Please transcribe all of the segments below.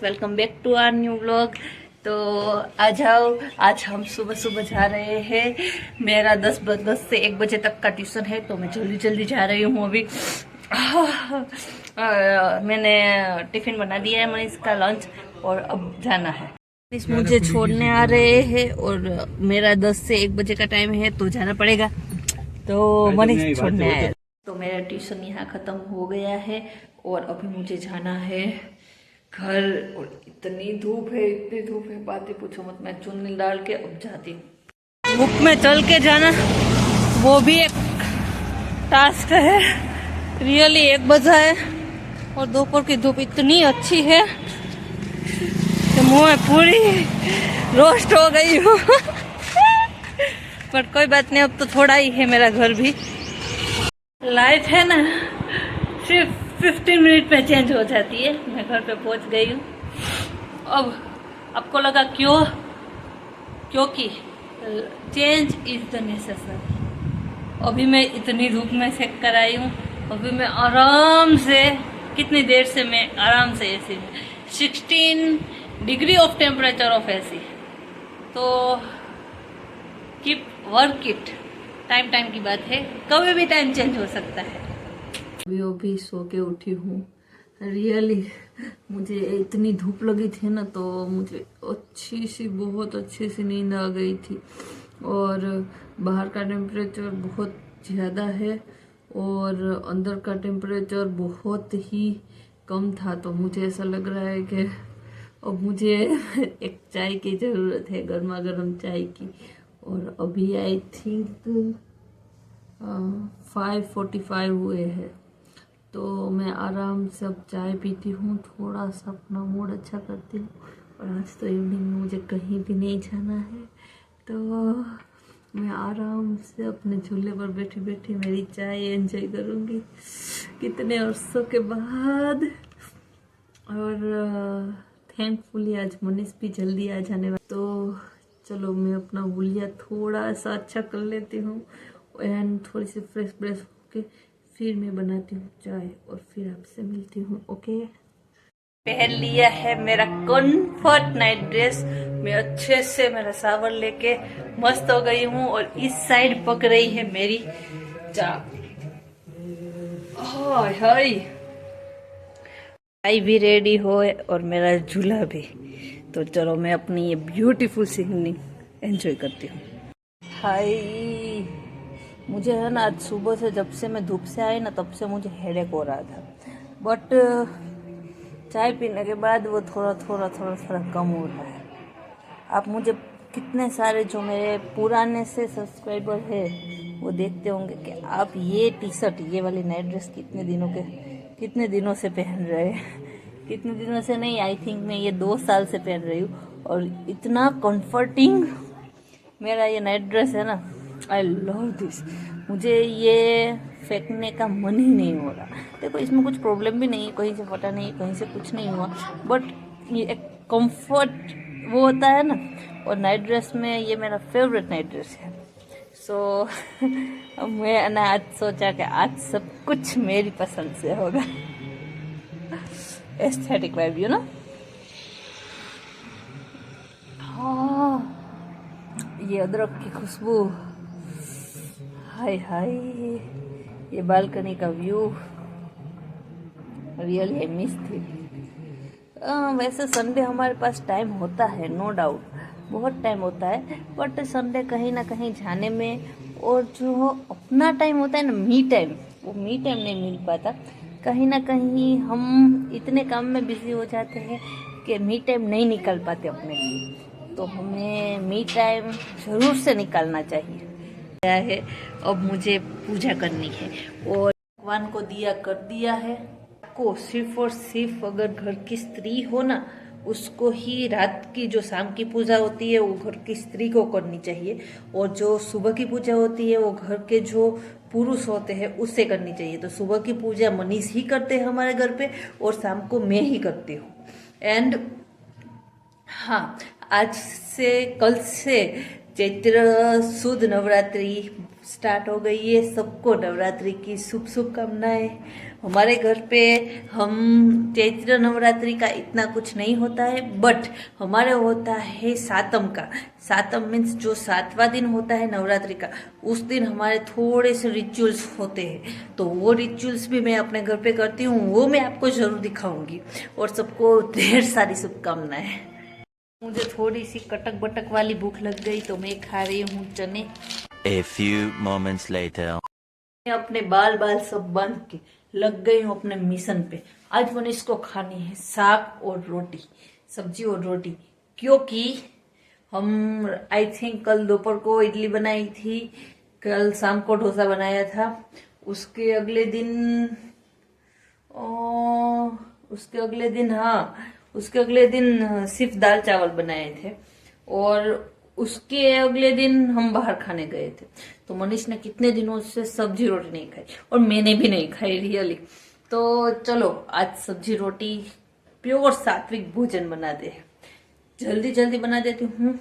Welcome back to our new vlog. तो आ जाओ, आज हम सुबह सुबह जा रहे हैं। मेरा 10 से 1 बजे तक का ट्यूशन है, तो मैं जल्दी जल्दी जा रही हूँ अभी। मैंने टिफिन बना दिया है मनीष का लंच, और अब जाना है। मुझे छोड़ने आ रहे हैं और मेरा 10 से 1 बजे का टाइम है, तो जाना पड़ेगा। तो मनीष छोड़ने आया। तो मेरा ट्यूशन यहाँ खत्म हो गया है और अभी मुझे जाना है घर। और इतनी धूप है, बातें पूछो मत। मैं चुन्नी डाल के अब जाती हूँ। धूप में चल के जाना वो भी एक टास्क है। रियली 1 बजा है और दोपहर की धूप इतनी अच्छी है कि मुँह पूरी रोस्ट हो गई हूँ। पर कोई बात नहीं, अब तो थोड़ा ही है मेरा घर भी। लाइट है ना, सिर्फ 15 मिनट में चेंज हो जाती है। मैं घर पे पहुंच गई हूँ। अब आपको लगा क्योंकि चेंज इज द नेसेसरी। अभी मैं इतनी धूप में सेक कर आई हूँ। अभी मैं आराम से, कितनी देर से मैं आराम से एसी में 16 degree of temperature of AC. तो कीप वर्क इट। टाइम की बात है, कभी भी टाइम चेंज हो सकता है। अभी सो के उठी हूँ। रियली मुझे इतनी धूप लगी थी ना, तो मुझे बहुत अच्छी सी नींद आ गई थी। और बाहर का टेम्परेचर बहुत ज़्यादा है और अंदर का टेम्परेचर बहुत ही कम था। तो मुझे ऐसा लग रहा है कि अब मुझे एक चाय की ज़रूरत है, गर्मा गर्म चाय की। और अभी आई थिंक 5:45 हुए हैं। तो मैं आराम से अब चाय पीती हूँ, थोड़ा सा अपना मूड अच्छा करती हूँ। और आज तो इवनिंग में मुझे कहीं भी नहीं जाना है, तो मैं आराम से अपने झूले पर बैठी बैठी मेरी चाय एंजॉय करूँगी कितने अरसों के बाद। और थैंकफुली आज मनीष भी जल्दी आ जाने वाला। तो चलो मैं अपना हुलिया थोड़ा सा अच्छा कर लेती हूँ एंड थोड़ी सी फ्रेश होके फिर मैं बनाती हूँ चाय और फिर आपसे मिलती हूँ। ओके, पहन लिया है मेरा कंफर्ट नाइट ड्रेस। मैं अच्छे से मेरा सावर लेके मस्त हो गई हूँ और इस साइड पक रही है मेरी चाय। चाय भी रेडी हो और मेरा झूला भी। तो चलो मैं अपनी ये ब्यूटीफुल सिंगिंग एंजॉय करती हूँ। हाय, मुझे है ना आज सुबह से, जब से मैं धूप से आई ना, तब से मुझे हेडेक हो रहा था। बट चाय पीने के बाद वो थोड़ा कम हो रहा है। आप मुझे कितने सारे जो मेरे पुराने से सब्सक्राइबर है वो देखते होंगे कि आप ये टी शर्ट, ये वाली नाइट ड्रेस कितने दिनों से पहन रहे हैं। कितने दिनों से नहीं, आई थिंक मैं ये 2 साल से पहन रही हूँ। और इतना कंफर्टिंग मेरा ये नाइट ड्रेस है ना, आई लव दिस। मुझे ये फेंकने का मन ही नहीं हो रहा। देखो इसमें कुछ प्रॉब्लम भी नहीं है, कहीं से फटा नहीं, कहीं से कुछ नहीं हुआ। बट ये एक कंफर्ट वो होता है ना, और नाइट ड्रेस में ये मेरा फेवरेट नाइट ड्रेस है। सो मैं ना आज सोचा कि आज सब कुछ मेरी पसंद से होगा। Aesthetic vibe, you know. हाँ, ये अदरक की खुशबू, हाय हाय, ये बालकनी का व्यू, रियली आई मिस थी। वैसे संडे हमारे पास टाइम होता है, नो डाउट, बहुत टाइम होता है। बट संडे कहीं ना कहीं जाने में, और जो अपना टाइम होता है ना, मी टाइम, वो मी टाइम नहीं मिल पाता। कहीं ना कहीं हम इतने काम में बिजी हो जाते हैं कि मी टाइम नहीं निकाल पाते अपने लिए। तो हमें मी टाइम जरूर से निकालना चाहिए। क्या है, अब मुझे पूजा करनी है और भगवान को दिया कर दिया है। को सिर्फ और सिर्फ अगर घर की स्त्री हो ना, उसको ही रात की जो शाम की पूजा होती है वो घर की स्त्री को करनी चाहिए। और जो सुबह की पूजा होती है वो घर के जो पुरुष होते हैं उससे करनी चाहिए। तो सुबह की पूजा मनीष ही करते हैं हमारे घर पे, और शाम को मैं ही करती हूँ। एंड हाँ, आज से, कल से चैत्र शुद्ध नवरात्रि स्टार्ट हो गई है। सबको नवरात्रि की शुभ शुभकामनाएं। हमारे घर पे हम चैत्र नवरात्रि का इतना कुछ नहीं होता है, बट हमारे होता है सातम का। सातम मीन्स जो 7वां दिन होता है नवरात्रि का, उस दिन हमारे थोड़े से रिचुअल्स होते हैं। तो वो रिचुअल्स भी मैं अपने घर पे करती हूँ, वो मैं आपको जरूर दिखाऊंगी। और सबको ढेर सारी शुभकामनाएं। मुझे थोड़ी सी कटक बटक वाली भूख लग गई तो मैं खा रही हूँ चने। A few moments later. मैं अपने बाल सब बांध के लग गई हूँ अपने मिशन पे। आज मैंने इसको खानी है साग और रोटी, सब्जी और रोटी, क्योंकि हम आई थिंक कल दोपहर को इडली बनाई थी, कल शाम को डोसा बनाया था, उसके अगले दिन सिर्फ दाल चावल बनाए थे, और उसके अगले दिन हम बाहर खाने गए थे। तो मनीष ने कितने दिनों से सब्जी रोटी नहीं खाई, और मैंने भी नहीं खाई रियली। तो चलो आज सब्जी रोटी प्योर सात्विक भोजन बना दे। जल्दी बना देती हूँ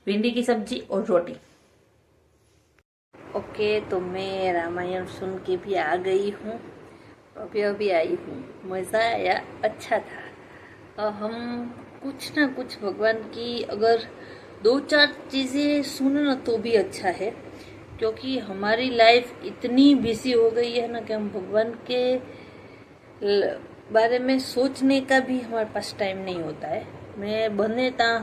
भिंडी की सब्जी और रोटी। ओके, तो मैं रामायण सुन के भी आ गई हूँ, अभी आई हूँ। मजा आया, अच्छा था। हम कुछ ना कुछ भगवान की अगर 2-4 चीजें सुने ना तो भी अच्छा है, क्योंकि हमारी लाइफ इतनी बिजी हो गई है ना कि हम भगवान के बारे में सोचने का भी हमारे पास टाइम नहीं होता है। मैं बनता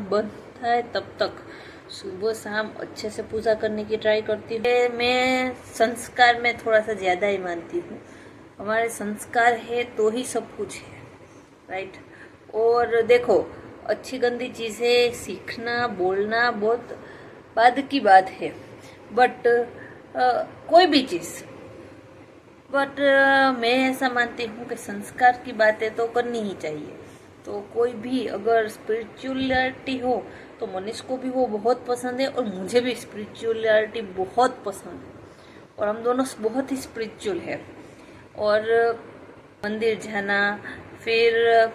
है तब तक सुबह शाम अच्छे से पूजा करने की ट्राई करती हूँ। मैं संस्कार में थोड़ा सा ज्यादा ही मानती हूँ। हमारे संस्कार है तो ही सब कुछ है, राइट। और देखो, अच्छी गंदी चीजें सीखना बोलना बहुत बाद की बात है, बट कोई भी चीज, बट मैं ऐसा मानती हूँ कि संस्कार की बातें तो करनी ही चाहिए। तो कोई भी अगर स्पिरिचुअलिटी हो तो मनीष को भी वो बहुत पसंद है, और मुझे भी स्पिरिचुअलिटी बहुत पसंद है, और हम दोनों बहुत ही स्पिरिचुअल है। और मंदिर जाना, फिर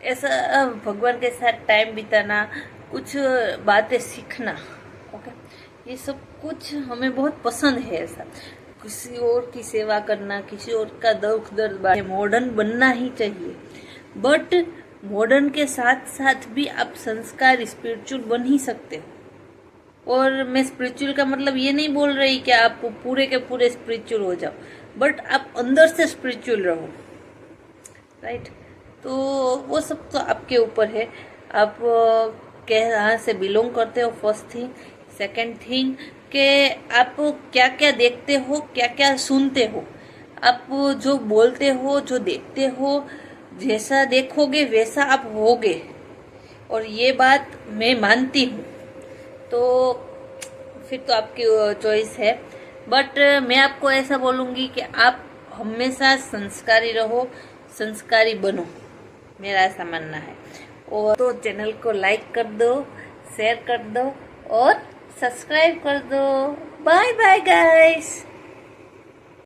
ऐसा भगवान के साथ टाइम बिताना, कुछ बातें सीखना, ओके, ये सब कुछ हमें बहुत पसंद है। ऐसा किसी और की सेवा करना, किसी और का दुख दर्द, मॉडर्न बनना ही चाहिए, बट मॉडर्न के साथ साथ भी आप संस्कार स्पिरिचुअल बन ही सकते हो। और मैं स्पिरिचुअल का मतलब ये नहीं बोल रही कि आप पूरे के पूरे स्पिरिचुअल हो जाओ, बट आप अंदर से स्पिरिचुअल रहो, राइट। तो वो सब तो आपके ऊपर है, आप कहाँ से बिलोंग करते हो, फर्स्ट थिंग। सेकंड थिंग कि आप क्या क्या देखते हो, क्या क्या सुनते हो, आप जो बोलते हो, जो देखते हो, जैसा देखोगे वैसा आप होगे, और ये बात मैं मानती हूँ। तो फिर तो आपकी चॉइस है, बट मैं आपको ऐसा बोलूँगी कि आप हमेशा संस्कारी रहो, संस्कारी बनो, मेरा ऐसा मानना है। और तो चैनल को लाइक कर दो, शेयर कर दो और सब्सक्राइब कर दो। Bye bye guys.